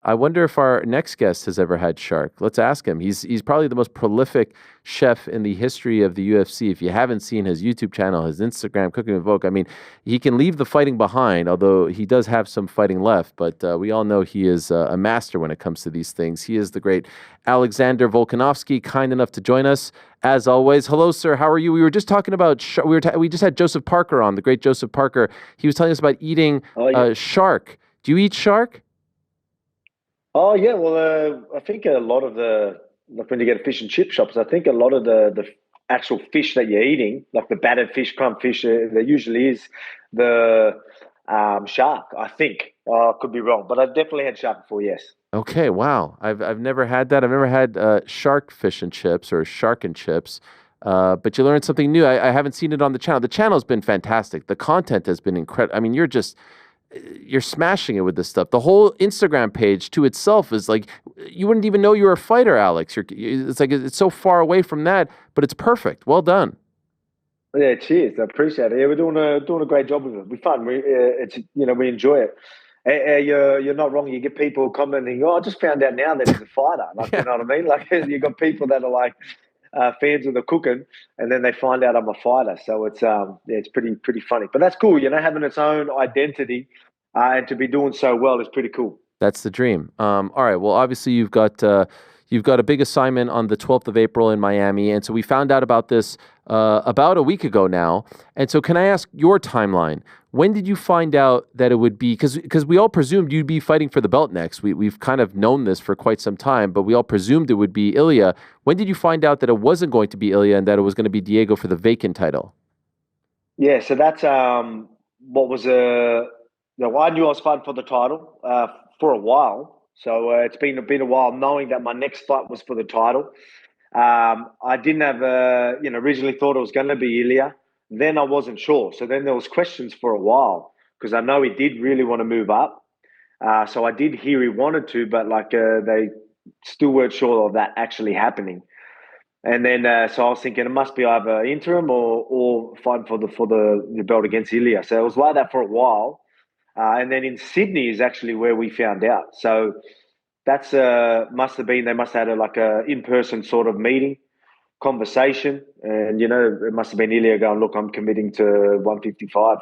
I wonder if our next guest has ever had shark. Let's ask him. He's probably the most prolific chef in the history of the UFC. If you haven't seen his YouTube channel, his Instagram, Cooking with Volk, I mean, he can leave the fighting behind, although he does have some fighting left. But we all know he is a master when it comes to these things. He is the great Alexander Volkanovski, kind enough to join us as always. Hello, sir. How are you? We were just talking about we just had Joseph Parker on, the great Joseph Parker. He was telling us about eating Oh yeah. shark. Do you eat shark? Oh yeah. Well, I think a lot of like when you get fish and chip shops, I think a lot of the actual fish that you're eating, like the battered fish, crumb fish, there usually is the shark. I think. I could be wrong, but I've definitely had shark before. Yes. Okay, wow. I've never had that. I've never had shark fish and chips or shark and chips. But you learned something new. I haven't seen it on the channel. The channel's been fantastic. The content has been incredible. I mean, you're smashing it with this stuff. The whole Instagram page to itself is like you wouldn't even know you were a fighter, Alex. It's like it's so far away from that, but it's perfect. Well done. Yeah. Cheers. I appreciate it. Yeah, we're doing a great job with it. We fun. It's we enjoy it. You're not wrong. You get people commenting, "Oh, I just found out now that he's a fighter." Like, you Yeah. know what I mean? Like, you got people that are like fans of the cooking, and then they find out I'm a fighter. So it's yeah, it's pretty funny. But that's cool. Having its own identity and to be doing so well is pretty cool. That's the dream. All right. Well, obviously you've got a big assignment on the 12th of April in Miami, and so we found out about this about a week ago now. And so, can I ask your timeline? When did you find out that it would be? Because we all presumed you'd be fighting for the belt next. We've kind of known this for quite some time, but we all presumed it would be Ilia. When did you find out that it wasn't going to be Ilia and that it was going to be Diego for the vacant title? Yeah. So that's what was I knew I was fighting for the title for a while. So it's been a while knowing that my next fight was for the title. I didn't have originally thought it was going to be Ilia. Then I wasn't sure. So then there was questions for a while because I know he did really want to move up. So I did hear he wanted to, but like they still weren't sure of that actually happening. And then so I was thinking it must be either interim or fighting for the belt against Ilia. So it was like that for a while. And then in Sydney is actually where we found out. So that's must have been they must have had like a in person sort of meeting conversation, and it must have been Ilya going, "Look, I'm committing to 155,"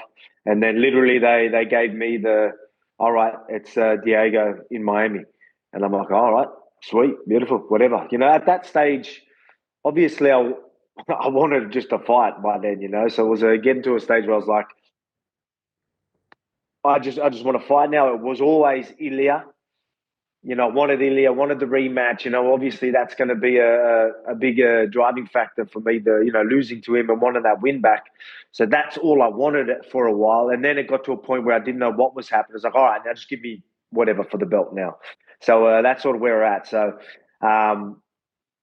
and then literally they gave me the, "All right, it's Diego in Miami," and I'm like, "All right, sweet, beautiful, whatever." At that stage, obviously I I wanted just a fight by then, so it was getting to a stage where I was like, I just want to fight now. It was always Ilya. Wanted Ilia, wanted the rematch. Obviously that's going to be a big driving factor for me, losing to him and wanting that win back. So that's all I wanted it for a while. And then it got to a point where I didn't know what was happening. I was like, all right, now just give me whatever for the belt now. So that's sort of where we're at. So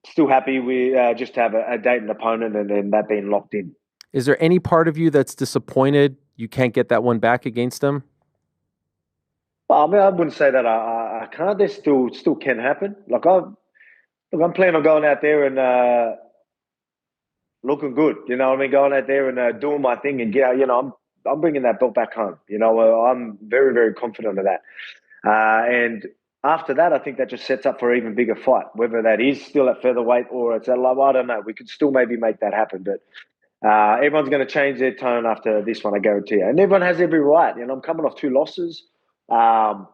still happy we just have a date and opponent and then that being locked in. Is there any part of you that's disappointed you can't get that one back against him? Well, I mean, I wouldn't say that I can't. There still can happen. I'm planning on going out there and looking good. You know what I mean? Going out there and doing my thing and I'm bringing that belt back home. I'm very, very confident of that. And after that, I think that just sets up for an even bigger fight, whether that is still at featherweight or it's at low. I don't know. We could still maybe make that happen, but everyone's going to change their tone after this one, I guarantee you. And everyone has every right. I'm coming off two losses. Um,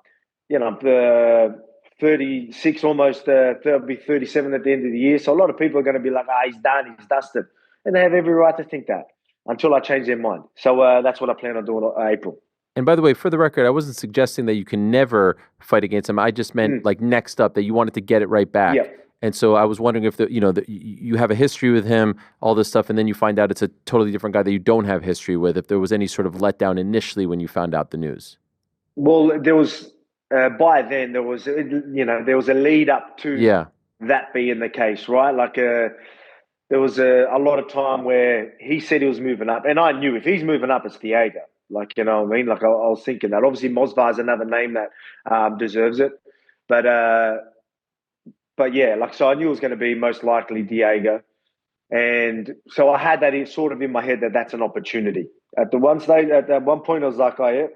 36 almost, there'll be 37 at the end of the year. So a lot of people are going to be like, he's done, he's dusted. And they have every right to think that until I change their mind. So that's what I plan on doing April. And by the way, for the record, I wasn't suggesting that you can never fight against him. I just meant like next up that you wanted to get it right Yeah. back. And so I was wondering if you have a history with him, all this stuff, and then you find out it's a totally different guy that you don't have history with. If there was any sort of letdown initially when you found out the news. Well, there was by then there was a lead up to Yeah. that being the case, right? Like there was a lot of time where he said he was moving up, and I knew if he's moving up, it's Diego. Like, you know what I mean? Like I was thinking that. Obviously, Mosbar is another name that deserves it, but but yeah, like so I knew it was going to be most likely Diego, and so I had that sort of in my head that that's an opportunity. At the one stage, at one point, I was like, oh yeah.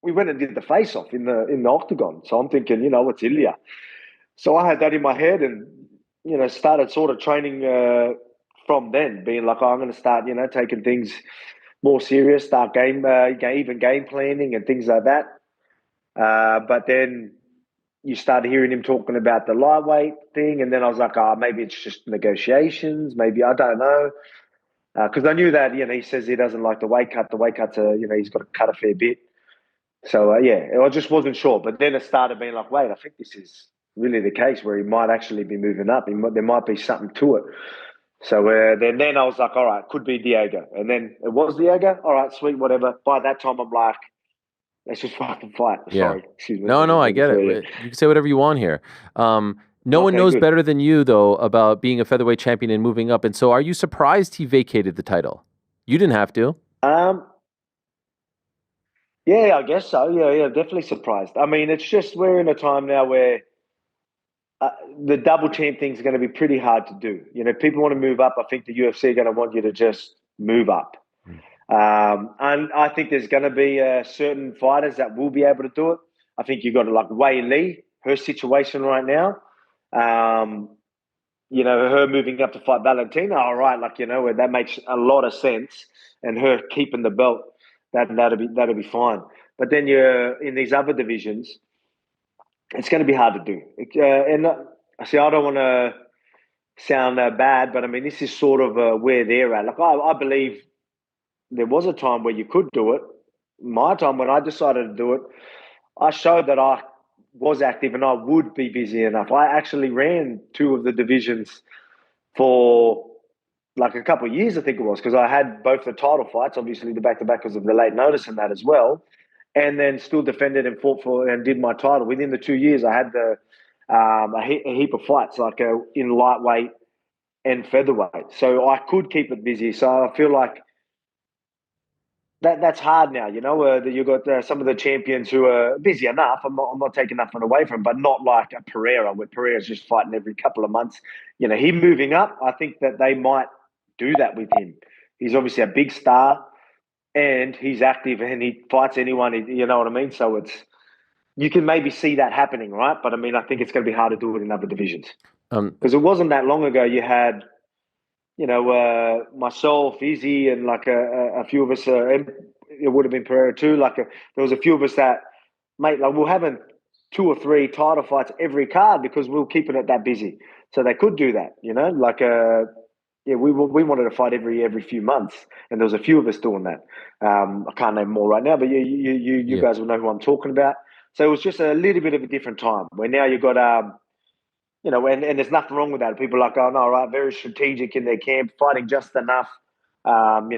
we went and did the face-off in the octagon. So I'm thinking, it's Ilia. So I had that in my head and, started sort of training from then, being like, I'm going to start, taking things more serious, start even game planning and things like that. But then you started hearing him talking about the lightweight thing. And then I was like, maybe it's just negotiations. Maybe, I don't know. Because I knew that, he says he doesn't like the weight cut. The weight cuts are, he's got to cut a fair bit. So, I just wasn't sure. But then it started being like, wait, I think this is really the case where he might actually be moving up. There might be something to it. So then I was like, all right, could be Diego. And then it was Diego. All right, sweet, whatever. By that time, I'm like, let's just fucking fight. Yeah. Sorry. Excuse me. No, I get it. You can say whatever you want here. No one knows good. better than you, though, about being a featherweight champion and moving up. And so are you surprised he vacated the title? You didn't have to. Yeah, I guess so. Yeah, definitely surprised. I mean, it's just we're in a time now where the double champ thing is going to be pretty hard to do. If people want to move up, I think the UFC are going to want you to just move up. And I think there's going to be certain fighters that will be able to do it. I think you've got to like Wei Li, her situation right now. Her moving up to fight Valentina, all right, where that makes a lot of sense. And her keeping the belt, that'll be fine. But then you're in these other divisions, it's going to be hard to do. And I see, I don't want to sound bad, but I mean, this is sort of where they're at. Like, I believe there was a time where you could do it. My time when I decided to do it, I showed that I was active and I would be busy enough. I actually ran two of the divisions for like a couple of years, I think it was, because I had both the title fights, obviously the back-to-back because of the late notice and that as well, and then still defended and fought for and did my title. Within the 2 years, I had a heap of fights, like in lightweight and featherweight. So I could keep it busy. So I feel like that's hard now, you've got some of the champions who are busy enough. I'm not taking nothing away from him, but not like a Pereira, where Pereira's just fighting every couple of months. Him moving up, I think that they might do that with him. He's obviously a big star and he's active and he fights anyone, you know what I mean? So you can maybe see that happening, right? But I mean, I think it's going to be hard to do it in other divisions. Because it wasn't that long ago you had myself, Izzy, and like a few of us, and it would have been Pereira too. There was a few of us that, mate, like we're having 2 or 3 title fights every card because we were keeping it that busy. So they could do that, we wanted to fight every few months, and there was a few of us doing that. I can't name more right now, but you guys will know who I'm talking about. So it was just a little bit of a different time where now you've got and there's nothing wrong with that. People are like, oh, no, right, very strategic in their camp, fighting just enough. So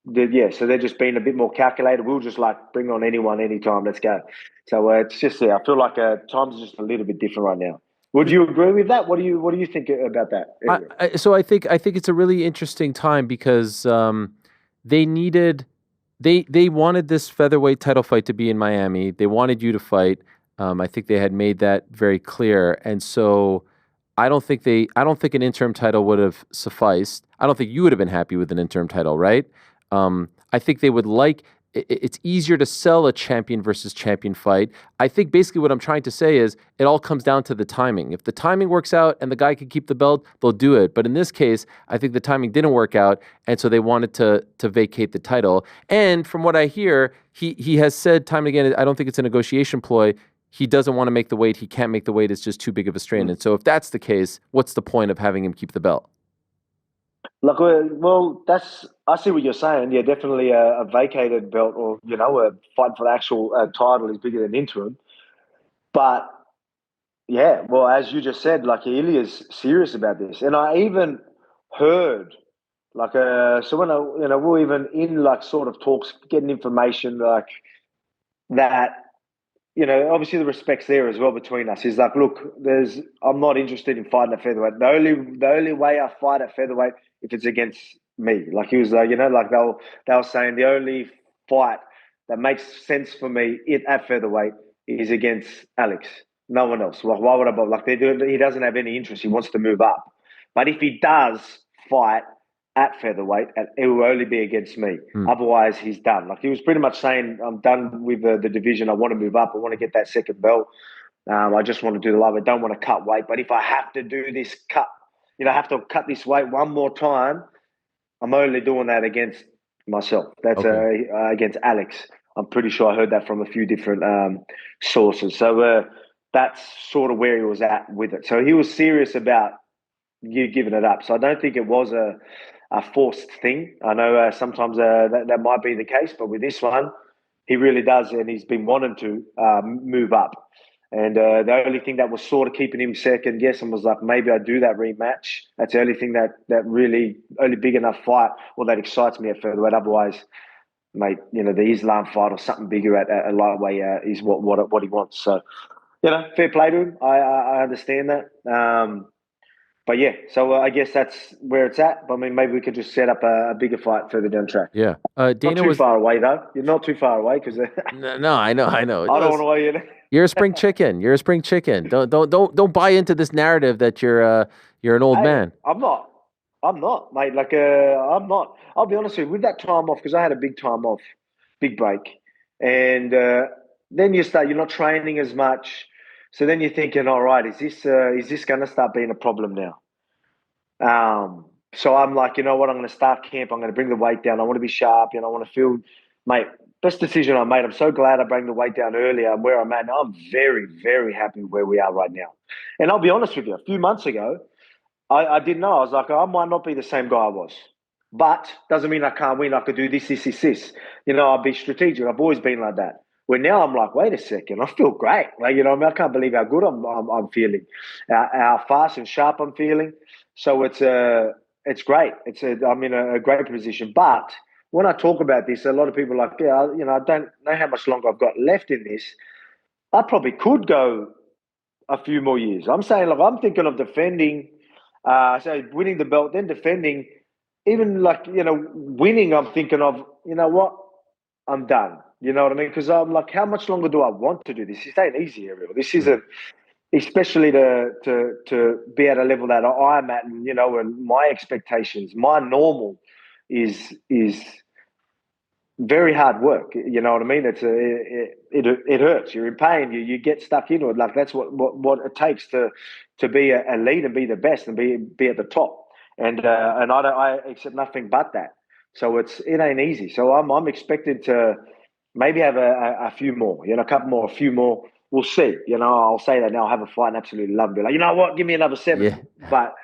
they're just being a bit more calculated. We'll just like bring on anyone, anytime, let's go. So it's just, I feel like times are just a little bit different right now. Would you agree with that? What do you think about that? So I think it's a really interesting time because they wanted this featherweight title fight to be in Miami. They wanted you to fight. I think they had made that very clear, and so I don't think an interim title would have sufficed. I don't think you would have been happy with an interim title, right? I think they would like. It's easier to sell a champion versus champion fight. I think basically what I'm trying to say is it all comes down to the timing. If the timing works out and the guy can keep the belt, they'll do it. But in this case, I think the timing didn't work out, and so they wanted to vacate the title. And from what I hear, he has said time and again, I don't think it's a negotiation ploy. He doesn't want to make the weight. He can't make the weight. It's just too big of a strain. And so if that's the case, what's the point of having him keep the belt? Look, well, I see what you're saying. Yeah, definitely a vacated belt or, a fight for the actual title is bigger than interim. But, yeah, well, as you just said, like, Ilia's serious about this. And I even heard, so when we're even in, like, sort of talks, getting information, like, that, obviously the respect's there as well between us. He's like, look, I'm not interested in fighting at featherweight. The only way I fight at featherweight if it's against me. Like he was like, they were saying the only fight that makes sense for me at featherweight is against Alex. No one else. Like, why would I bother? Like he doesn't have any interest. He wants to move up. But if he does fight at featherweight, and it will only be against me. Otherwise, he's done. Like, he was pretty much saying, I'm done with the division. I want to move up. I want to get that second belt. I just want to do the live. I don't want to cut weight. But if I have to do this cut, I have to cut this weight one more time, I'm only doing that against myself. That's against Alex. I'm pretty sure I heard that from a few different sources. So that's sort of where he was at with it. So he was serious about you giving it up. So I don't think it was a forced thing. I know sometimes that might be the case, but with this one, he really does, and he's been wanting to move up. And the only thing that was sort of keeping him second guessing was like, maybe I do that rematch. That's the only thing that really, only big enough fight, or that excites me at featherweight. Otherwise, mate, the Islam fight or something bigger at lightweight is what he wants. So, fair play to him. I understand that. But yeah, so I guess that's where it's at. But I mean, maybe we could just set up a bigger fight further down the track. Yeah. Dana not too far away though. You're not too far away because no, I know. I don't want to weigh in. You're a spring chicken. You're a spring chicken. Don't buy into this narrative that you're an old man. I'm not, mate. Like I'm not. I'll be honest with you. With that time off, because I had a big time off, big break, and then you're not training as much. So then you're thinking, all right, is this going to start being a problem now? So I'm like, you know what? I'm going to start camp. I'm going to bring the weight down. I want to be sharp. I want to feel, mate. Best decision I made. I'm so glad I bring the weight down earlier. And where I'm at now, I'm very, very happy where we are right now. And I'll be honest with you. A few months ago, I didn't know. I was like, I might not be the same guy I was. But doesn't mean I can't win. I could do this. I'll be strategic. I've always been like that. Where now I'm like, wait a second, I feel great. Like, I can't believe how good I'm feeling, how fast and sharp I'm feeling. So it's great. I'm in a great position. But when I talk about this, a lot of people are like, yeah, I don't know how much longer I've got left in this. I probably could go a few more years. I'm saying, like, I'm thinking of defending, so winning the belt, then defending. Even like, winning, I'm thinking of, you know what? I'm done. You know what I mean? Because I'm like, how much longer do I want to do this? This ain't easy, Ariel. This isn't, especially to be at a level that I'm at, and and my expectations, my normal is very hard work. You know what I mean? It hurts. You're in pain. You get stuck into it. Like, that's what it takes to be a lead and be the best and be at the top. And I accept nothing but that. So it ain't easy. So I'm expected to maybe have a few more. A couple more, a few more. We'll see. I'll say that now. I'll have a fight and absolutely love it. Be like, you know what? Give me another 7. Yeah. But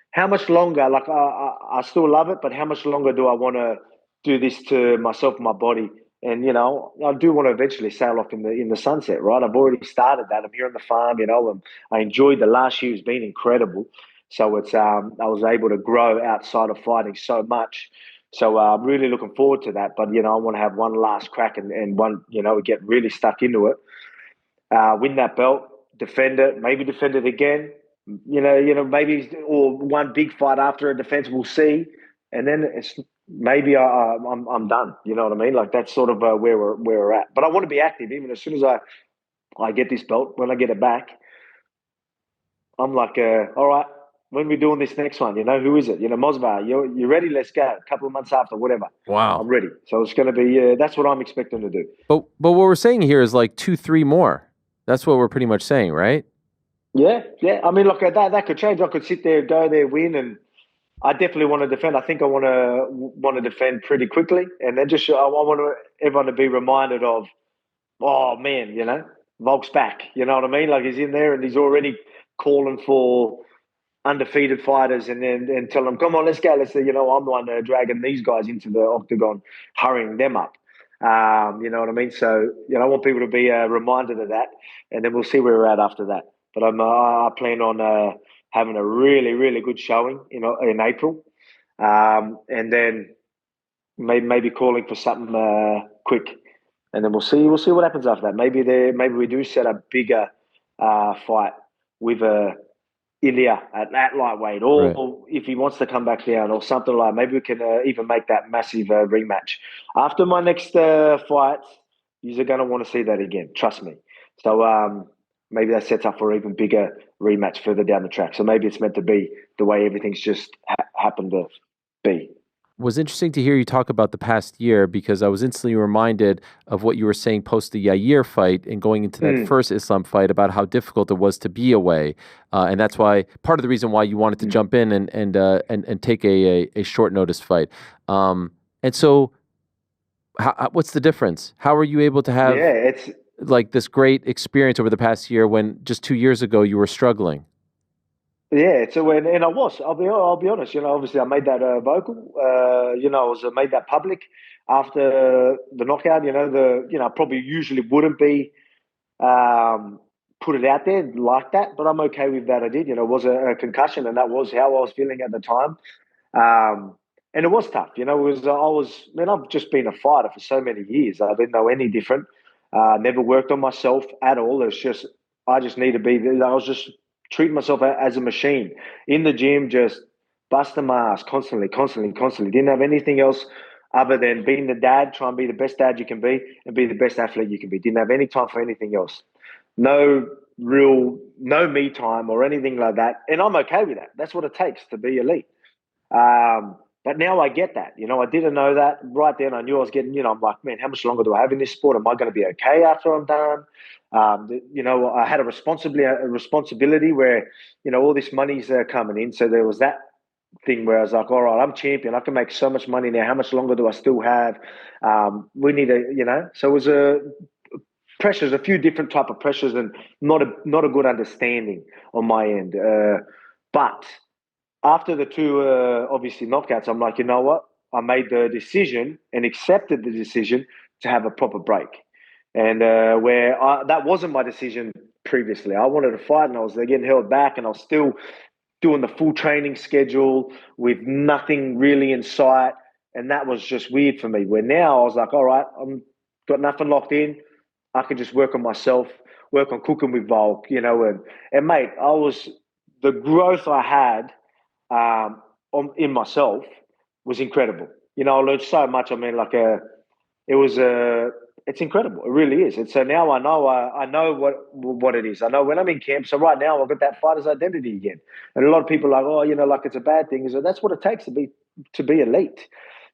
how much longer? Like, I still love it, but how much longer do I want to do this to myself and my body? And I do want to eventually sail off in the sunset, right? I've already started that. I'm here on the farm, and I enjoyed the last year. It's been incredible. So it's I was able to grow outside of fighting so much. So I'm really looking forward to that. But I want to have one last crack and one, get really stuck into it. Win that belt, defend it, maybe defend it again. Maybe, or one big fight after a defense. We'll see, and then it's maybe I'm done. You know what I mean? Like, that's sort of where we're at. But I want to be active. Even as soon as I get this belt, when I get it back, I'm like, all right, when we doing this next one? Who is it? Mosbar, you ready? Let's go. A couple of months after, whatever. Wow, I'm ready. So it's going to be. That's what I'm expecting to do. But what we're saying here is like 2-3 more. That's what we're pretty much saying, right? Yeah. I mean, look, that could change. I could sit there, go there, win, and I definitely want to defend. I think I want to defend pretty quickly, and then just I want everyone to be reminded of, oh man, Volk's back. You know what I mean? Like, he's in there and he's already calling for undefeated fighters, and then tell them, come on, let's go. Let's say, I'm the one dragging these guys into the octagon, hurrying them up. You know what I mean? So, I want people to be reminded of that, and then we'll see where we're at after that. But I plan on having a really, really good showing, in April, and then maybe calling for something quick, and then we'll see what happens after that. Maybe we do set a bigger fight with Ilia at lightweight, or, Right. or if he wants to come back down, or something like. Maybe we can even make that massive rematch after my next fight. You're going to want to see that again. Trust me. So maybe that sets up for an even bigger rematch further down the track. So maybe it's meant to be the way everything's just happened be. Was interesting to hear you talk about the past year, because I was instantly reminded of what you were saying post the Yair fight and going into that first Islam fight about how difficult it was to be away, and that's why part of the reason why you wanted to jump in and take a short notice fight. And so, what's the difference? How are you able to have it's like this great experience over the past year when just 2 years ago you were struggling? Yeah, so and I was. I'll be honest. Obviously, I made that vocal. I made that public after the knockout. I probably usually wouldn't be put it out there like that, but I'm okay with that. I did. It was a concussion, and that was how I was feeling at the time. And it was tough. I've just been a fighter for so many years. I didn't know any different. Never worked on myself at all. It's just I just need to be. I was just treating myself as a machine in the gym, just busting my ass constantly, constantly, constantly. Didn't have anything else other than being the dad, try and be the best dad you can be and be the best athlete you can be. Didn't have any time for anything else. No me time or anything like that. And I'm okay with that. That's what it takes to be elite. But now I get that. I didn't know that right then. I knew I was getting, I'm like, man, how much longer do I have in this sport? Am I going to be okay after I'm done? I had a responsibility where, all this money's coming in. So there was that thing where I was like, all right, I'm champion. I can make so much money now. How much longer do I still have? We need to, so it was pressures, a few different type of pressures, and not a good understanding on my end. But after the two, obviously, knockouts, I'm like, you know what? I made the decision and accepted the decision to have a proper break. And that wasn't my decision previously. I wanted to fight and I was getting held back, and I was still doing the full training schedule with nothing really in sight. And that was just weird for me. Where now I was like, all right, I'm got nothing locked in. I can just work on myself, work on cooking with Volk, and mate, the growth I had in myself was incredible. I learned so much. I mean, it's incredible. It really is. And so now I know what it is. I know when I'm in camp. So right now I've got that fighter's identity again. And a lot of people are like, oh, like it's a bad thing. So that's what it takes to be elite.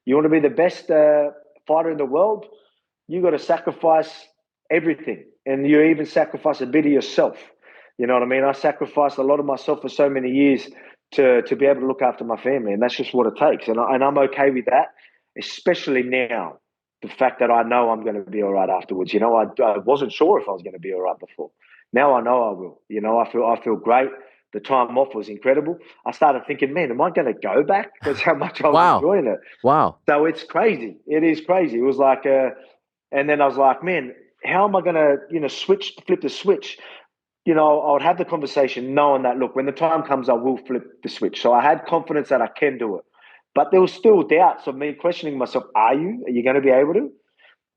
You want to be the best fighter in the world. You got to sacrifice everything, and you even sacrifice a bit of yourself. You know what I mean? I sacrificed a lot of myself for so many years to be able to look after my family, and that's just what it takes. And I'm okay with that, especially now. The fact that I know I'm going to be all right afterwards. I wasn't sure if I was going to be all right before. Now I know I will. I feel great. The time off was incredible. I started thinking, man, am I going to go back? That's how much I was enjoying it. Wow. So it's crazy. It is crazy. It was like, and then I was like, man, how am I going to, flip the switch? I would have the conversation knowing that, look, when the time comes, I will flip the switch. So I had confidence that I can do it. But there was still doubts of me questioning myself. Are you going to be able to?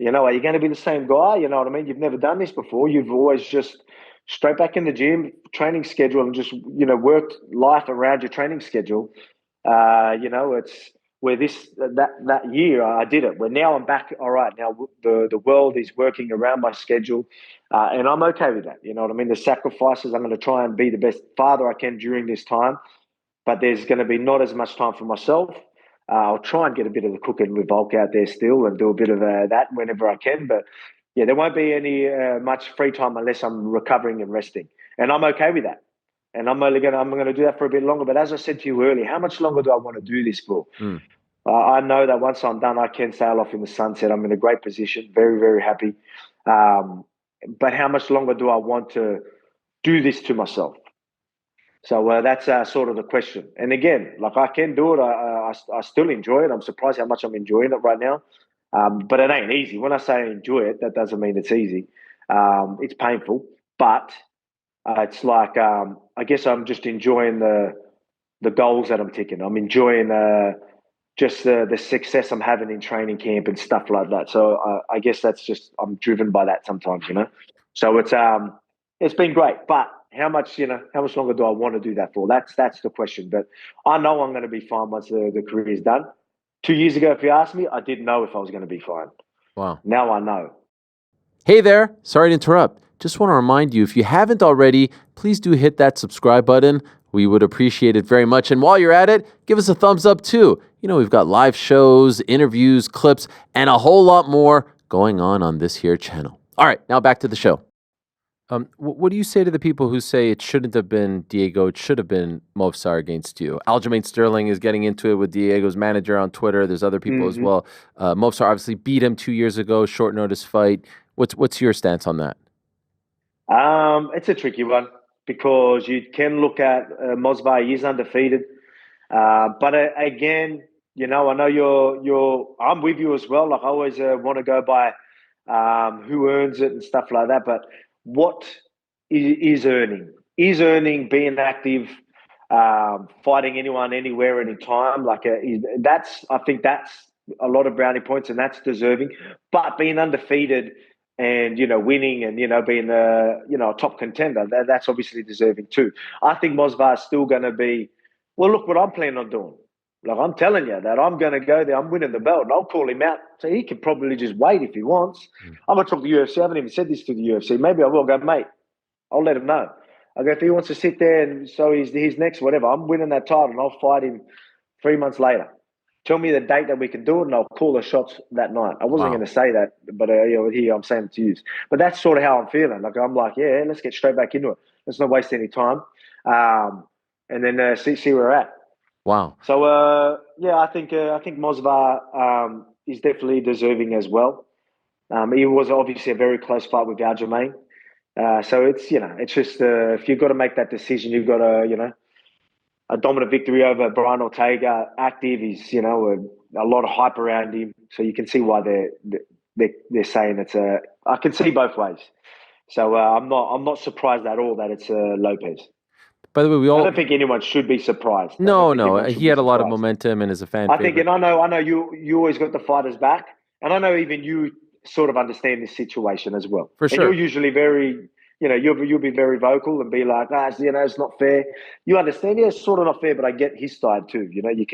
Are you going to be the same guy? You know what I mean? You've never done this before. You've always just straight back in the gym, training schedule, and just, worked life around your training schedule. It's where that year I did it. Where now I'm back. All right, now the world is working around my schedule, and I'm okay with that. You know what I mean? The sacrifices. I'm going to try and be the best father I can during this time, but there's going to be not as much time for myself. I'll try and get a bit of the cooking with Volk out there still, and do a bit of that whenever I can. But yeah, there won't be any much free time unless I'm recovering and resting, and I'm okay with that. And I'm going to do that for a bit longer. But as I said to you earlier, how much longer do I want to do this for? I know that once I'm done, I can sail off in the sunset. I'm in a great position, very, very happy. But how much longer do I want to do this to myself? So that's sort of the question. And again, like I can do it. I still enjoy it. I'm surprised how much I'm enjoying it right now. But it ain't easy. When I say I enjoy it, that doesn't mean it's easy. It's painful, but it's like I guess I'm just enjoying the goals that I'm ticking. I'm enjoying just the success I'm having in training camp and stuff like that. So I guess that's just I'm driven by that sometimes, So it's been great, but how much longer do I want to do that for? That's the question. But I know I'm going to be fine once the career is done. 2 years ago, if you asked me, I didn't know if I was going to be fine. Wow. Now I know. Hey there. Sorry to interrupt. Just want to remind you, if you haven't already, please do hit that subscribe button. We would appreciate it very much. And while you're at it, give us a thumbs up too. You know, we've got live shows, interviews, clips, and a whole lot more going on this here channel. All right, now back to the show. What do you say to the people who say it shouldn't have been Diego, it should have been Movsar against you? Aljamain Sterling is getting into it with Diego's manager on Twitter. There's other people as well. Movsar obviously beat him 2 years ago, short notice fight. What's your stance on that? It's a tricky one because you can look at Movsar, he's undefeated. But again, you know, I know I'm with you as well. Like I always want to go by who earns it and stuff like that. But what is earning? Is earning being active, fighting anyone, anywhere, anytime. Like I think that's a lot of brownie points, and that's deserving. But being undefeated and winning and being a top contender, that's obviously deserving too. I think Movsar is still going to be. Well, look what I'm planning on doing. Like I'm telling you that I'm going to go there. I'm winning the belt, and I'll call him out. So he can probably just wait if he wants. I'm going to talk to the UFC. I haven't even said this to the UFC. Maybe I will go, mate. I'll let him know. I go, if he wants to sit there and so he's next, whatever. I'm winning that title, and I'll fight him 3 months later. Tell me the date that we can do it, and I'll call the shots that night. I wasn't going to say that, but here I'm saying it to you. But that's sort of how I'm feeling. Like I'm like, yeah, let's get straight back into it. Let's not waste any time, and then see where we're at. Wow. So I think Movsar is definitely deserving as well. He was obviously a very close fight with Aljamain. So it's just if you've got to make that decision, you've got a dominant victory over Brian Ortega, active. He's a lot of hype around him, so you can see why they're saying it's a. I can see both ways, so I'm not surprised at all that it's Lopes. By the way, I don't think anyone should be surprised. No, he had a lot of momentum and is a fan. I think, and I know you always got the fighters back, and I know even you sort of understand this situation as well. For sure, and you're usually very. You'll be very vocal and be like, it's not fair. You understand? Yeah, it's sort of not fair, but I get his side too. You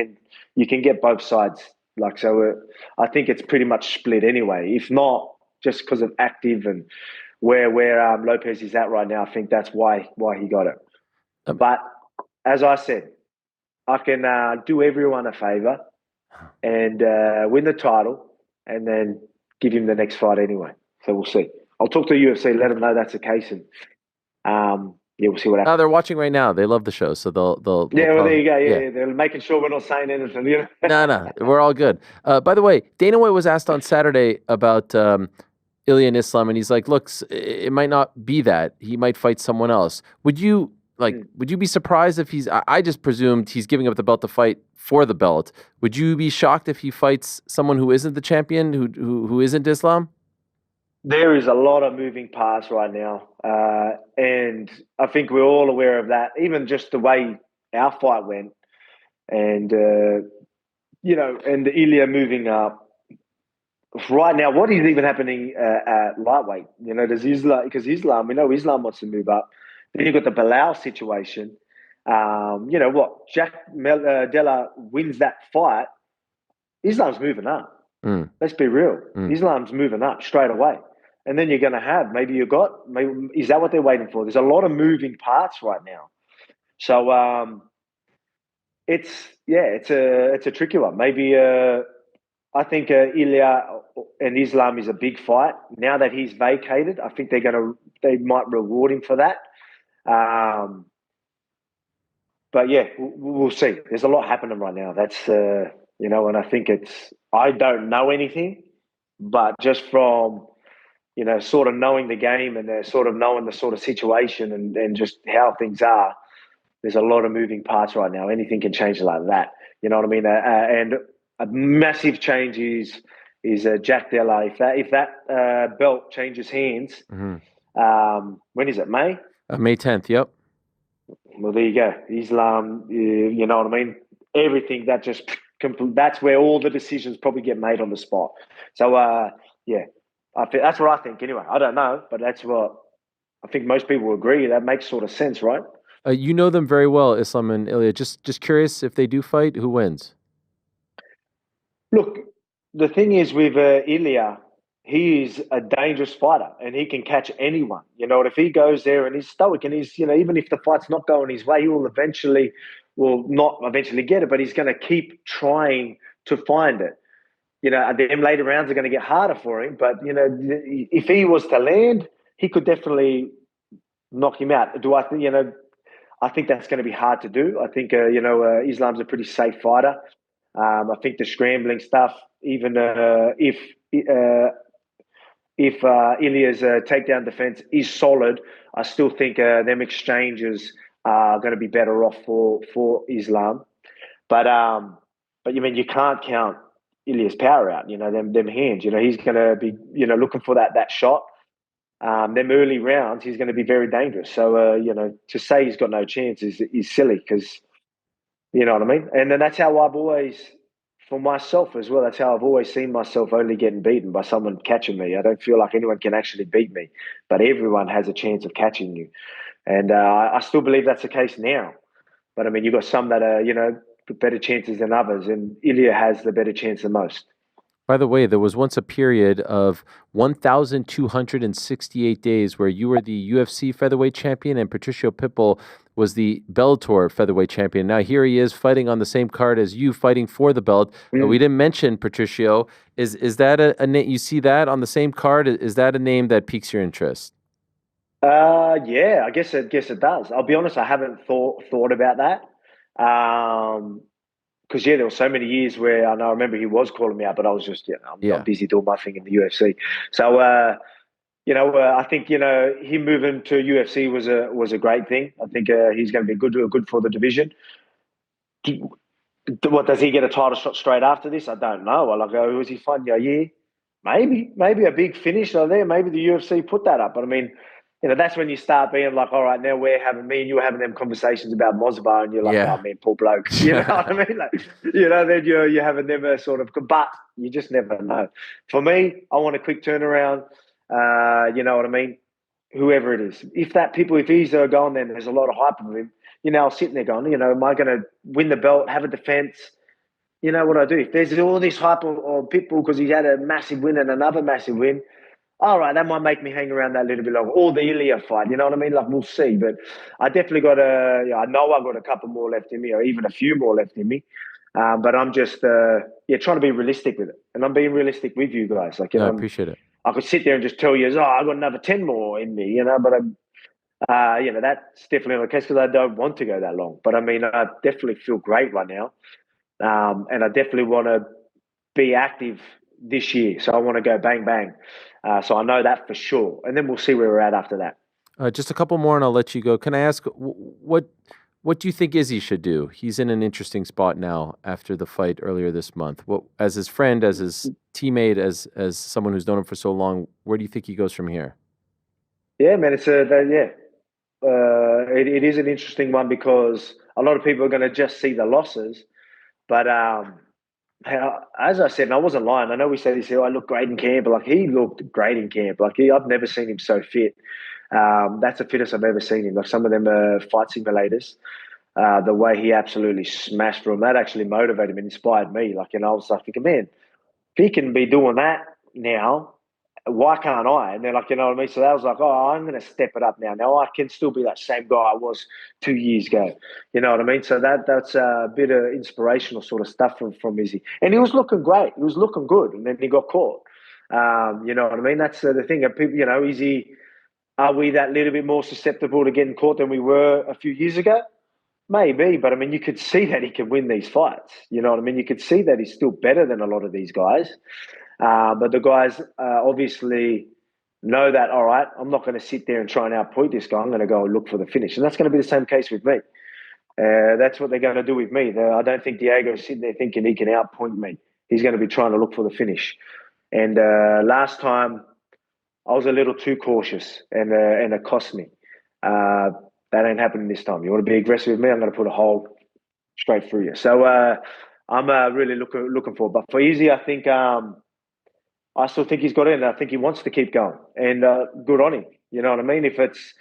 can get both sides. Like so, I think it's pretty much split anyway. If not, just because of active and where Lopes is at right now, I think that's why he got it. But as I said, I can do everyone a favor and win the title, and then give him the next fight anyway. So we'll see. I'll talk to the UFC, let them know that's the case, and we'll see what happens. Oh, they're watching right now. They love the show, so they'll yeah, well, there you go. Yeah, they're making sure we're not saying anything. No, we're all good. By the way, Dana White was asked on Saturday about Ilia and Islam, and he's like, "Look, it might not be that. He might fight someone else." Would you be surprised if he's? I just presumed he's giving up the belt to fight for the belt. Would you be shocked if he fights someone who isn't the champion, who isn't Islam? There is a lot of moving parts right now, and I think we're all aware of that. Even just the way our fight went, and and Ilia moving up. Right now, what is even happening at lightweight? Does Islam, because Islam, we know Islam wants to move up. Then you've got the Bilal situation. Jack Della wins that fight, Islam's moving up. Let's be real. Islam's moving up straight away. And then you're going to have, is that what they're waiting for? There's a lot of moving parts right now. So it's a tricky one. Maybe I think Ilia and Islam is a big fight. Now that he's vacated, I think they might reward him for that. But yeah, we'll see. There's a lot happening right now. That's and I think I don't know anything, but just from sort of knowing the game and sort of knowing the sort of situation and just how things are, there's a lot of moving parts right now. Anything can change like that. You know what I mean? And a massive change is Jack Della. If that belt changes hands, when is it? May? May 10th. Yep. Well, there you go. Islam. You know what I mean? Everything that that's where all the decisions probably get made on the spot. So that's what I think. Anyway, I don't know, but that's what I think. Most people agree. That makes sort of sense, right? You know them very well, Islam and Ilia. Just curious, if they do fight, who wins? Look, the thing is with Ilia, he is a dangerous fighter and he can catch anyone. You know, if he goes there and he's stoic and he's, even if the fight's not going his way, he will not eventually get it, but he's going to keep trying to find it. Them later rounds are going to get harder for him, but, if he was to land, he could definitely knock him out. Do I think, I think that's going to be hard to do. I think, Islam's a pretty safe fighter. I think the scrambling stuff, even if Ilia's takedown defense is solid, I still think them exchanges are going to be better off for Islam. But you can't count Ilia's power out. Them hands. He's going to be looking for that shot. Them early rounds, he's going to be very dangerous. So to say he's got no chance is silly, because you know what I mean. And then that's how I've always, for myself as well, that's how I've always seen myself only getting beaten by someone catching me. I don't feel like anyone can actually beat me, but everyone has a chance of catching you. And I still believe that's the case now. But I mean, you've got some that are, better chances than others, and Ilia has the better chance than most. By the way, there was once a period of 1,268 days where you were the UFC featherweight champion and Patricio Pitbull was the Bellator featherweight champion. Now here he is fighting on the same card as you, fighting for the belt. We didn't mention Patricio. Is that a name? You see that on the same card? Is that a name that piques your interest? Yeah, I guess it does. I'll be honest, I haven't thought about that. Because there were so many years where I remember he was calling me out, but I was just, I'm busy doing my thing in the UFC. So, I think him moving to UFC was a great thing. I think he's going to be good for the division. What, does he get a title shot straight after this? I don't know. Who is he fighting? Yeah, maybe a big finish there. Maybe the UFC put that up, but I mean, that's when you start being like, all right, now me and you are having them conversations about Mosbar, and you're like, oh man, poor bloke. You know what I mean? Like, then you're having them sort of, but you just never know. For me, I want a quick turnaround. You know what I mean? Whoever it is, if he's going, then there's a lot of hype of him. I'm sitting there going, am I going to win the belt, have a defense? You know what I do? If there's all this hype on Pitbull because he's had a massive win and another massive win, all right, that might make me hang around that a little bit longer. Or the Ilia fight, you know what I mean? Like, we'll see. But I definitely got I know I've got a couple more left in me, or even a few more left in me. But I'm just, trying to be realistic with it. And I'm being realistic with you guys. Like, I appreciate it. I could sit there and just tell you, I've got another 10 more in me, but that's definitely not the case because I don't want to go that long. But I mean, I definitely feel great right now. And I definitely want to be active this year. So I want to go bang, bang. So I know that for sure. And then we'll see where we're at after that. Just a couple more and I'll let you go. Can I ask, what do you think Izzy should do? He's in an interesting spot now after the fight earlier this month. As his friend, as his teammate, as someone who's known him for so long, where do you think he goes from here? Yeah, man, it is an interesting one because a lot of people are going to just see the losses. But as I said, and I wasn't lying, I know we said this, I look great in camp, but he looked great in camp. I've never seen him so fit. That's the fittest I've ever seen him. Like some of them fight simulators, the way he absolutely smashed for him, that actually motivated me and inspired me. I was like thinking, man, if he can be doing that now, why can't I? And then, you know what I mean? So that was like, I'm going to step it up now. Now I can still be that same guy I was 2 years ago. You know what I mean? So that's a bit of inspirational sort of stuff from Izzy. And he was looking great. He was looking good. And then he got caught. You know what I mean? That's the thing. People, Izzy, are we that little bit more susceptible to getting caught than we were a few years ago? Maybe. But, I mean, you could see that he can win these fights. You know what I mean? You could see that he's still better than a lot of these guys. But the guys obviously know that, all right, I'm not going to sit there and try and outpoint this guy. I'm going to go and look for the finish. And that's going to be the same case with me. That's what they're going to do with me. I don't think Diego's sitting there thinking he can outpoint me. He's going to be trying to look for the finish. And last time, I was a little too cautious, and it cost me. That ain't happening this time. You want to be aggressive with me, I'm going to put a hole straight through you. So I'm really looking forward. But for Izzy, I think I still think he's got it, and I think he wants to keep going. And good on him. You know what I mean? If it's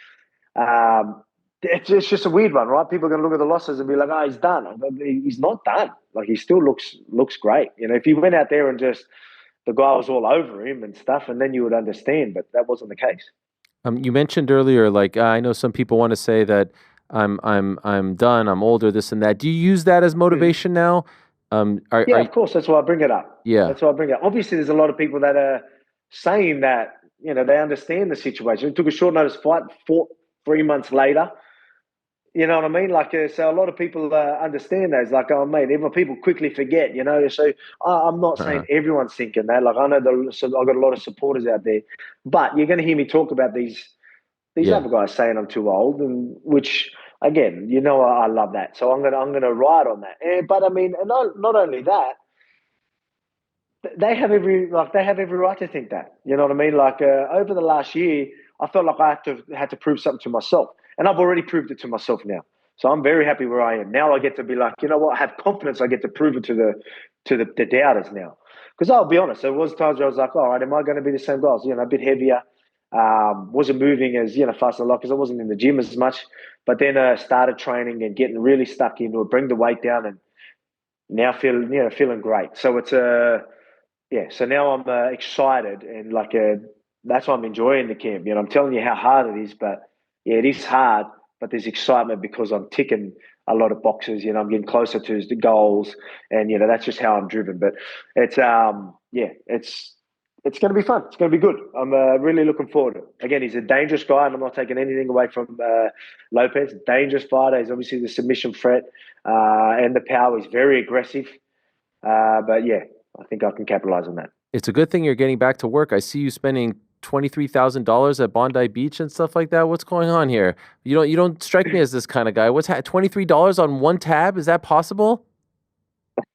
just a weird one, right? People are going to look at the losses and be like, he's done. He's not done. He still looks great. If he went out there and just the guy was all over him and stuff, and then you would understand, but that wasn't the case. You mentioned earlier, like I know some people want to say that I'm done, I'm older, this and that. Do you use that as motivation now? Yeah, of course. That's why I bring it up. Yeah. That's why I bring it up. Obviously, there's a lot of people that are saying that, they understand the situation. It took a short notice fight, fought 3 months later. You know what I mean? Like, so a lot of people understand that. It's like, oh, mate, people quickly forget, So I'm not saying everyone's thinking that. Like, I know so I've got a lot of supporters out there. But you're going to hear me talk about these other guys saying I'm too old, and which again, I love that. So I'm gonna ride on that. But I mean, not only that, they have every right to think that. You know what I mean? Like over the last year, I felt like I had to prove something to myself, and I've already proved it to myself now. So I'm very happy where I am now. I get to be like, you know what? I have confidence. I get to prove it to the doubters now. Because I'll be honest, there was times where I was like, all right, am I going to be the same guy? A bit heavier. Wasn't moving as fast a lot because I wasn't in the gym as much. But then started training and getting really stuck into it, bring the weight down, and now feeling great. So it's so now I'm excited and that's why I'm enjoying the camp. I'm telling you how hard it is, but it is hard. But there's excitement because I'm ticking a lot of boxes. I'm getting closer to the goals, and that's just how I'm driven. But it's it's going to be fun. It's going to be good. I'm really looking forward to it. Again, he's a dangerous guy, and I'm not taking anything away from Lopes. Dangerous fighter. He's obviously the submission threat and the power. He's very aggressive. But yeah, I think I can capitalize on that. It's a good thing you're getting back to work. I see you spending $23,000 at Bondi Beach and stuff like that. What's going on here? You don't strike me as this kind of guy. What's $23 on one tab? Is that possible?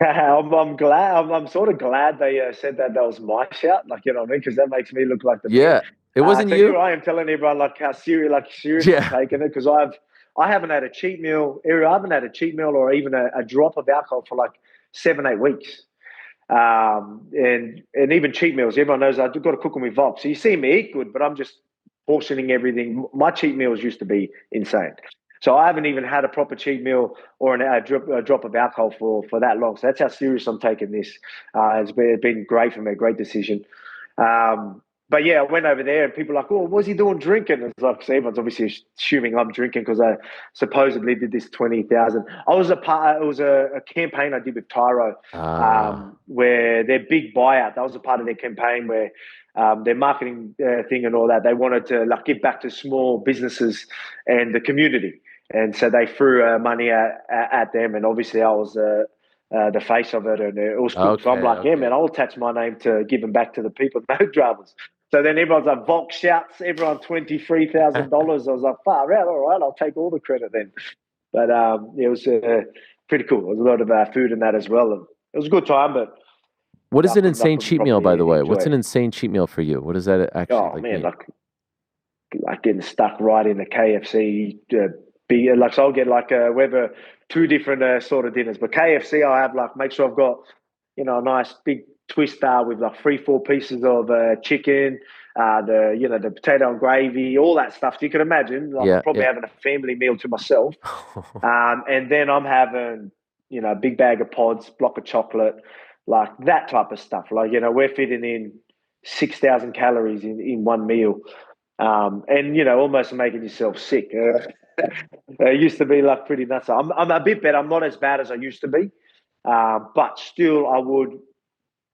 I'm glad. I'm sort of glad they said that was my shout. Like, you know what I mean? Because that makes me look like the man. It wasn't so you. Here I am telling everyone like how serious Yeah. I'm taking it, because I haven't had a cheat meal. I haven't had a cheat meal or even a drop of alcohol for like 7-8 weeks. And even cheat meals, everyone knows I've got to cook them with Volk. So you see me eat good, but I'm just portioning everything. My cheat meals used to be insane. So I haven't even had a proper cheat meal or a drop of alcohol for that long. So that's how serious I'm taking this. It's been great for me, great decision. But yeah, I went over there and people were like, oh, what's he doing drinking? It's like, so everyone's obviously assuming I'm drinking because I supposedly did this 20,000. It was a campaign I did with Tyro, where their big buyout, that was a part of their campaign where their marketing thing and all that, they wanted to give back to small businesses and the community. And so they threw money at them. And obviously I was the face of it, and it was cool. So I'm like, yeah, man, I'll attach my name to giving back to the people, no dramas. So then everyone's like, Volk shouts, everyone $23,000. I was like, far out, all right, I'll take all the credit then. But it was pretty cool. There was a lot of food in that as well. And it was a good time, but... What is an insane cheat meal, by the way? What's an insane cheat meal for you? What does that actually man, mean? Like getting stuck right in the KFC. So I'll get whether two different sort of dinners. But KFC, I have make sure I've got a nice big twister with 3-4 pieces of chicken, the potato and gravy, all that stuff. So you can imagine, I'm probably having a family meal to myself. And then I'm having a big bag of pods, block of chocolate, like that type of stuff. We're fitting in 6,000 calories in one meal. And almost making yourself sick. It used to be pretty nuts. I'm a bit better. I'm not as bad as I used to be, but still I would,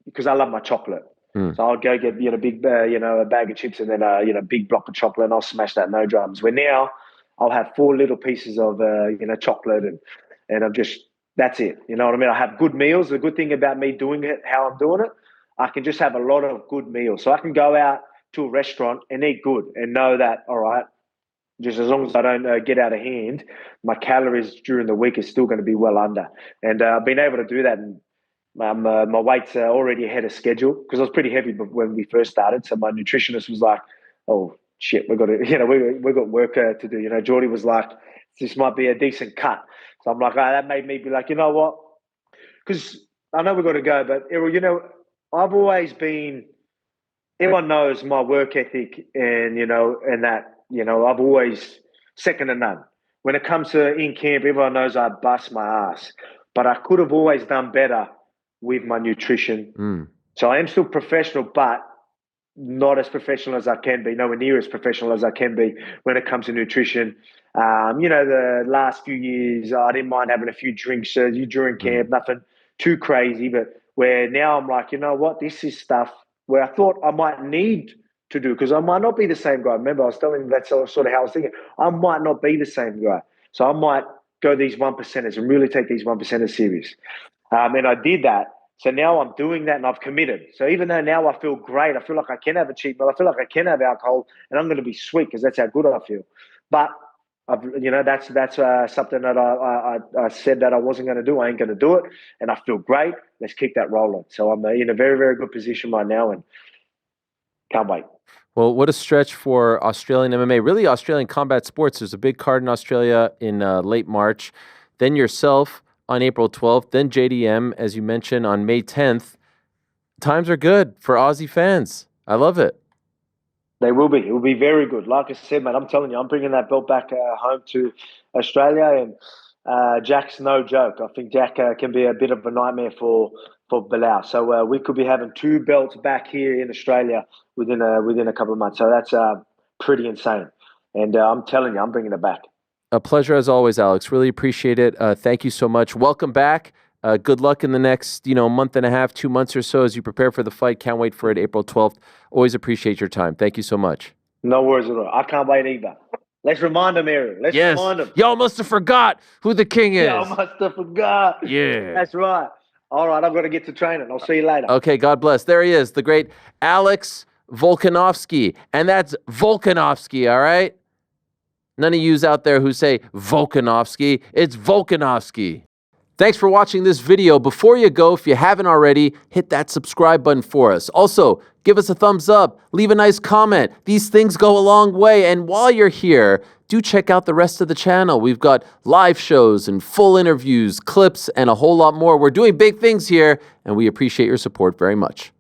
because I love my chocolate. So I'll go get big a bag of chips and then big block of chocolate, and I'll smash that, no dramas. Where now I'll have 4 little pieces of chocolate, and I'm just, that's it. You know what I mean? I have good meals. The good thing about me doing it how I'm doing it, I can just have a lot of good meals. So I can go out to a restaurant and eat good and know that, all right, just as long as I don't get out of hand, my calories during the week is still going to be well under. And I've been able to do that. And my weight's already ahead of schedule because I was pretty heavy when we first started. So my nutritionist was like, oh, shit, we've got to, we've got work to do. Geordie was like, this might be a decent cut. So I'm like, that made me be like, you know what? Because I know we've got to go, but Errol, I've always been, everyone knows my work ethic and, and that, I've always second to none. When it comes to in camp, everyone knows I bust my ass, but I could have always done better with my nutrition. So I am still professional, but not as professional as I can be, nowhere near as professional as I can be when it comes to nutrition. The last few years, I didn't mind having a few drinks during camp, nothing too crazy, but where now I'm like, you know what, this is stuff where I thought I might need to do because I might not be the same guy. Remember, I was telling you that's sort of how I was thinking. I might not be the same guy. So I might go these 1%ers and really take these 1%ers serious. And I did that. So now I'm doing that and I've committed. So even though now I feel great, I feel like I can have a cheat meal, I feel like I can have alcohol, and I'm going to be sweet because that's how good I feel. But that's something that I said that I wasn't going to do. I ain't going to do it, and I feel great. Let's keep that rolling. So I'm in a very, very good position right now, and can't wait. Well, what a stretch for Australian MMA, really Australian combat sports. There's a big card in Australia in late March. Then yourself on April 12th, then JDM, as you mentioned, on May 10th. Times are good for Aussie fans. I love it. They will be. It will be very good. Like I said, mate, I'm telling you, I'm bringing that belt back home to Australia, and Jack's no joke. I think Jack can be a bit of a nightmare for Bilal. So we could be having 2 belts back here in Australia within a couple of months. So that's pretty insane. And I'm telling you, I'm bringing it back. A pleasure as always, Alex. Really appreciate it. Thank you so much. Welcome back. Good luck in the next, month and a half, 2 months or so as you prepare for the fight. Can't wait for it, April 12th. Always appreciate your time. Thank you so much. No worries at all. I can't wait either. Let's remind them, Ariel. Let's remind them. Y'all must have forgot who the king is. Y'all must have forgot. Yeah. That's right. All right, I've got to get to training. I'll see you later. Okay, God bless. There he is, the great Alex Volkanovski. And that's Volkanovski, all right? None of yous out there who say Volkanovski. It's Volkanovski. Thanks for watching this video. Before you go, if you haven't already, hit that subscribe button for us. Also, give us a thumbs up. Leave a nice comment. These things go a long way. And while you're here, do check out the rest of the channel. We've got live shows and full interviews, clips, and a whole lot more. We're doing big things here, and we appreciate your support very much.